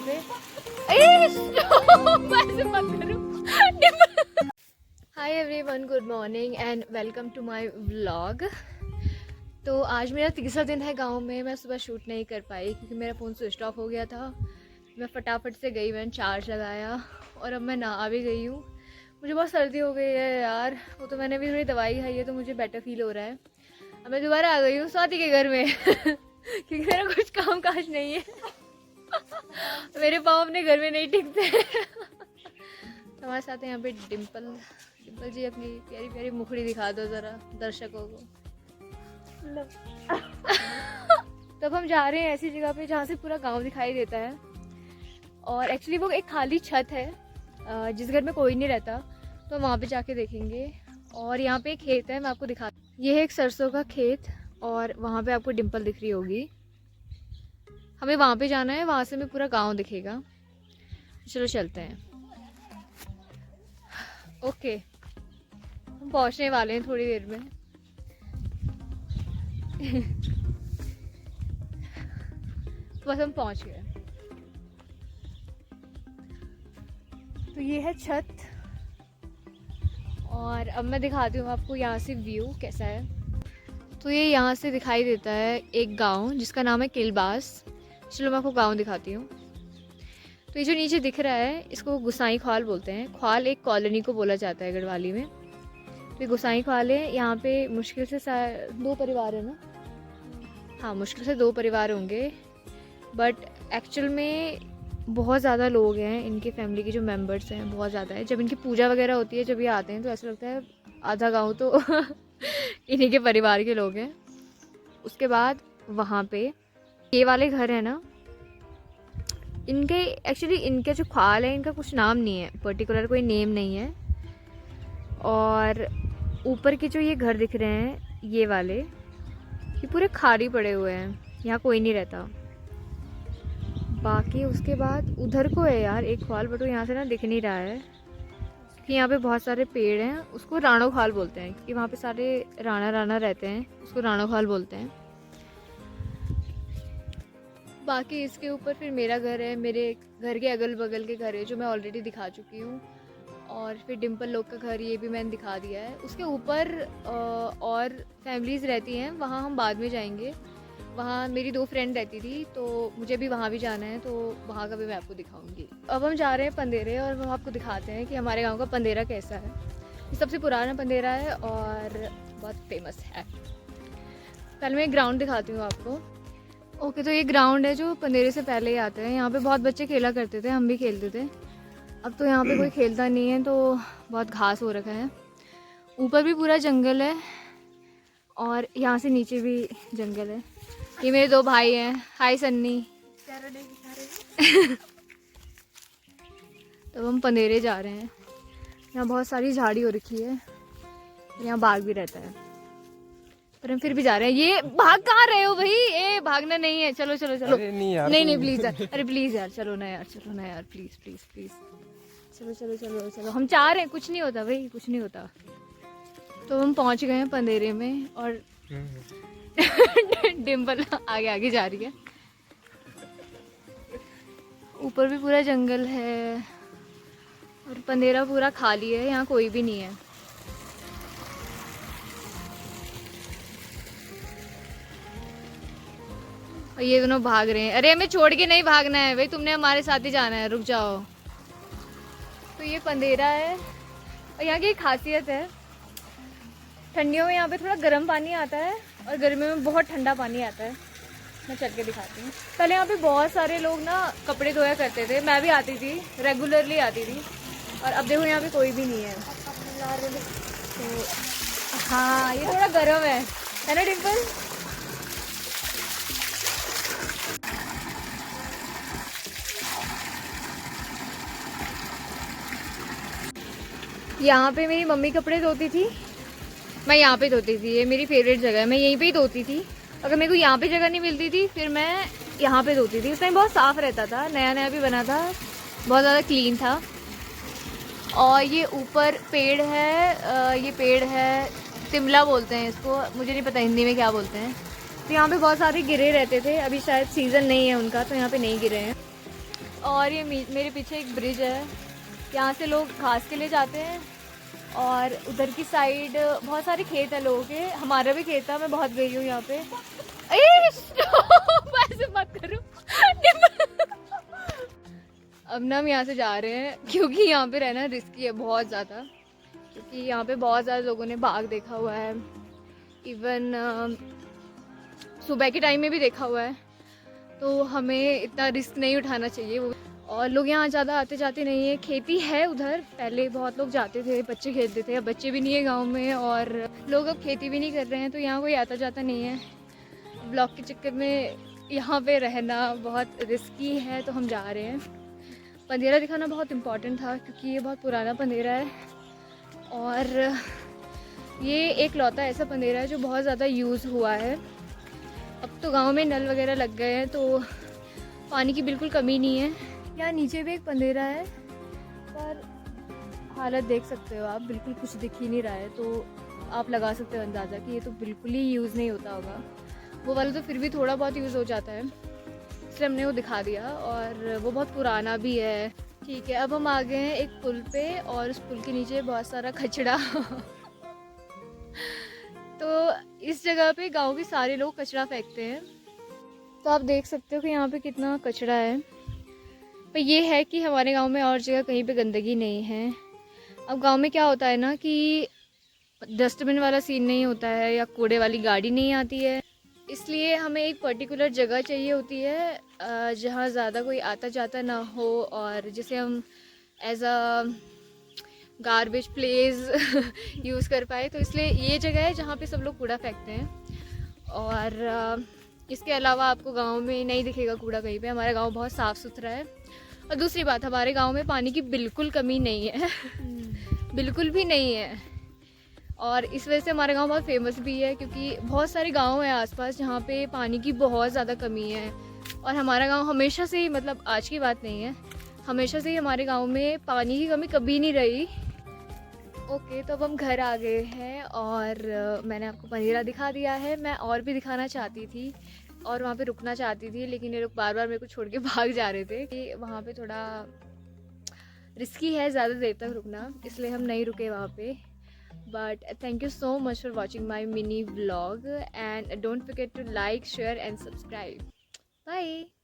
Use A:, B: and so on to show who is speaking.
A: पे। Hi everyone, good morning and welcome to my vlog. तो आज मेरा तीसरा दिन है गांव में। मैं सुबह शूट नहीं कर पाई क्योंकि मेरा फ़ोन स्विच ऑफ हो गया था। मैं फटाफट से गई, मैंने चार्ज लगाया और अब मैं नहा भी गई हूँ। मुझे बहुत सर्दी हो गई है यार, वो तो मैंने भी थोड़ी दवाई खाई है तो मुझे बेटर फील हो रहा है। अब मैं दोबारा आ गई हूँ स्वाति के घर में क्योंकि मेरा कुछ काम काज नहीं है मेरे पाँव अपने घर में नहीं टिकते हमारे साथ है यहाँ पे डिम्पल जी। अपनी प्यारी प्यारी मुखड़ी दिखा दो ज़रा दर्शकों को। तब हम जा रहे हैं ऐसी जगह पे जहाँ से पूरा गांव दिखाई देता है और एक्चुअली वो एक खाली छत है जिस घर में कोई नहीं रहता, तो वहाँ पे जाके देखेंगे। और यहाँ पे एक खेत है, मैं आपको दिखा, ये है एक सरसों का खेत और वहाँ पे आपको डिम्पल दिख रही होगी। हमें वहाँ पे जाना है, वहाँ से हमें पूरा गांव दिखेगा। चलो चलते हैं। ओके, हम पहुँचने वाले हैं थोड़ी देर में। बस हम पहुँच गए। तो ये है छत और अब मैं दिखाती हूँ आपको यहाँ से व्यू कैसा है। तो ये यहाँ से दिखाई देता है एक गांव जिसका नाम है किलबास। चलो मैं आपको गांव दिखाती हूँ। तो ये जो नीचे दिख रहा है इसको गुसाई ख्वाल बोलते हैं। ख्वाल एक कॉलोनी को बोला जाता है गढ़वाली में। तो ये गुसाई ख्वाल है। यहाँ पे मुश्किल से 2 परिवार है ना, हाँ मुश्किल से 2 परिवार होंगे, बट एक्चुअल में बहुत ज़्यादा लोग हैं। इनके फैमिली के जो मेंबर्स हैं बहुत ज़्यादा है। जब इनकी पूजा वगैरह होती है, जब ये आते हैं तो ऐसा लगता है आधा गांव तो इन्हीं के परिवार के लोग हैं। उसके बाद वहाँ पे ये वाले घर है ना, इनके एक्चुअली इनके जो ख्वाल है इनका कुछ नाम नहीं है, पर्टिकुलर कोई नेम नहीं है। और ऊपर के जो ये घर दिख रहे हैं ये वाले, ये पूरे खाली पड़े हुए हैं, यहाँ कोई नहीं रहता। बाकी उसके बाद उधर को है यार एक ख्वाल, बट वो यहाँ से ना दिख नहीं रहा है कि यहाँ पे बहुत सारे पेड़ हैं। उसको राणो ख्वाल बोलते हैं क्योंकि वहाँ पे सारे राणा रहते हैं, उसको राणो ख्वाल बोलते हैं। बाकी इसके ऊपर फिर मेरा घर है, मेरे घर के अगल बगल के घर है जो मैं ऑलरेडी दिखा चुकी हूँ। और फिर डिम्पल लोग का घर, ये भी मैंने दिखा दिया है। उसके ऊपर और फैमिलीज़ रहती हैं, वहाँ हम बाद में जाएंगे। वहाँ मेरी 2 फ्रेंड रहती थी तो मुझे भी वहाँ भी जाना है, तो वहाँ का भी मैं आपको दिखाऊंगी। अब हम जा रहे हैं पंदेरे और हम आपको दिखाते हैं कि हमारे गांव का पंदेरा कैसा है। ये सबसे पुराना पंदेरा है और बहुत फेमस है। पहले मैं ग्राउंड दिखाती हूँ आपको। ओके, तो ये ग्राउंड है जो पंदेरे से पहले ही आता है। यहाँ पे बहुत बच्चे खेला करते थे, हम भी खेलते थे। अब तो यहाँ पे कोई खेलता नहीं है, तो बहुत घास हो रखा है। ऊपर भी पूरा जंगल है और यहाँ से नीचे भी जंगल है। ये मेरे 2 भाई हैं। हाय सन्नी। तो हम पंदेरे जा रहे हैं। यहाँ बहुत सारी झाड़ी हो रखी है, यहाँ बाघ भी रहता है, पर हम फिर भी जा रहे हैं। ये भाग कहाँ रहे हो भाई? ए भागना नहीं है, चलो चलो चलो। नहीं प्लीज यार, अरे प्लीज यार, चलो ना यार, चलो ना यार, प्लीज प्लीज प्लीज, चलो चलो चलो चलो। हम 4 हैं, कुछ नहीं होता भाई, कुछ नहीं होता। तो हम पहुंच गए हैं पंदेरे में और डिम्पल आगे आगे जा रही है। ऊपर भी पूरा जंगल है और पंदेरा पूरा खाली है, यहाँ कोई भी नहीं है। और ये दोनों भाग रहे हैं। अरे हमें छोड़ के नहीं भागना है भाई, तुमने हमारे साथ ही जाना है, रुक जाओ। तो ये पंदेरा है और यहाँ की एक खासियत है, ठंडियों में यहाँ पे थोड़ा गर्म पानी आता है और गर्मियों में बहुत ठंडा पानी आता है। मैं चल के दिखाती हूँ। पहले यहाँ पे बहुत सारे लोग ना कपड़े धोया करते थे, मैं भी आती थी, रेगुलरली आती थी। और अब देखो यहाँ पे कोई भी नहीं है। तो हाँ, ये थोड़ा गर्म है ना डिम्पल? यहाँ पे मेरी मम्मी कपड़े धोती थी, मैं यहाँ पे धोती थी। ये मेरी फेवरेट जगह है, मैं यहीं पे ही धोती थी। अगर मेरे को यहाँ पे जगह नहीं मिलती थी फिर मैं यहाँ पे धोती थी। उस टाइम बहुत साफ़ रहता था, नया नया भी बना था, बहुत ज़्यादा क्लीन था। और ये ऊपर पेड़ है, ये पेड़ है तिमला बोलते हैं इसको, मुझे नहीं पता हिंदी में क्या बोलते हैं। तो यहाँ पे बहुत सारे गिरे रहते थे, अभी शायद सीज़न नहीं है उनका तो यहाँ पे नहीं गिरे हैं। और ये मेरे पीछे एक ब्रिज है, यहाँ से लोग घास के लिए जाते हैं। और उधर की साइड बहुत सारे खेत है लोगों के, हमारा भी खेत है, मैं बहुत गई हूँ यहाँ पे। ऐसे मत करो। अब ना हम यहाँ से जा रहे हैं क्योंकि यहाँ पे रहना रिस्की है बहुत ज़्यादा, क्योंकि यहाँ पे बहुत ज़्यादा लोगों ने बाघ देखा हुआ है। इवन सुबह के टाइम में भी देखा हुआ है, तो हमें इतना रिस्क नहीं उठाना चाहिए। वो और लोग यहाँ ज़्यादा आते जाते नहीं है। खेती है उधर, पहले बहुत लोग जाते थे, बच्चे खेलते थे, अब बच्चे भी नहीं है गांव में और लोग अब खेती भी नहीं कर रहे हैं, तो यहाँ कोई आता जाता नहीं है। ब्लॉक के चक्कर में यहाँ पे रहना बहुत रिस्की है, तो हम जा रहे हैं। पंदेरा दिखाना बहुत इम्पॉर्टेंट था क्योंकि ये बहुत पुराना पंदेरा है और ये एक लौता ऐसा पंदेरा है जो बहुत ज़्यादा यूज़ हुआ है। अब तो गांव में नल वगैरह लग गए हैं, तो पानी की बिल्कुल कमी नहीं है। यहाँ नीचे भी एक पंदेरा है, पर हालत देख सकते हो आप, बिल्कुल कुछ दिख ही नहीं रहा है, तो आप लगा सकते हो अंदाज़ा कि ये तो बिल्कुल ही यूज़ नहीं होता होगा। वो वाला तो फिर भी थोड़ा बहुत यूज़ हो जाता है, इसलिए हमने वो दिखा दिया। और वो बहुत पुराना भी है। ठीक है, अब हम आ गए हैं एक पुल पे और उस पुल के नीचे बहुत सारा कचरा। तो इस जगह पे गांव के सारे लोग कचरा फेंकते हैं, तो आप देख सकते हो कि यहाँ पे कितना कचरा है। पर ये है कि हमारे गांव में और जगह कहीं पे गंदगी नहीं है। अब गांव में क्या होता है ना कि डस्टबिन वाला सीन नहीं होता है या कूड़े वाली गाड़ी नहीं आती है, इसलिए हमें एक पर्टिकुलर जगह चाहिए होती है जहाँ ज़्यादा कोई आता जाता ना हो और जिसे हम as a garbage place use कर पाए। तो इसलिए ये जगह है जहाँ पे सब लोग कूड़ा फेंकते हैं। और इसके अलावा आपको गांव में नहीं दिखेगा कूड़ा कहीं पे। हमारा गांव बहुत साफ़ सुथरा है। और दूसरी बात, हमारे गांव में पानी की बिल्कुल कमी नहीं है। बिल्कुल भी नहीं है। और इस वजह से हमारा गांव बहुत फेमस भी है, क्योंकि बहुत सारे गांव हैं आसपास जहाँ पे पानी की बहुत ज़्यादा कमी है। और हमारा गांव हमेशा से ही, मतलब आज की बात नहीं है, हमेशा से ही हमारे गांव में पानी की कमी कभी नहीं रही। ओके, तो अब हम घर आ गए हैं और मैंने आपको पंदेरा दिखा दिया है। मैं और भी दिखाना चाहती थी और वहाँ पे रुकना चाहती थी, लेकिन ये लोग बार बार मेरे को छोड़ के भाग जा रहे थे कि वहाँ पे थोड़ा रिस्की है ज़्यादा देर तक रुकना, इसलिए हम नहीं रुके वहाँ पे। But thank you so much for watching my mini vlog and don't forget to like, share and subscribe. Bye.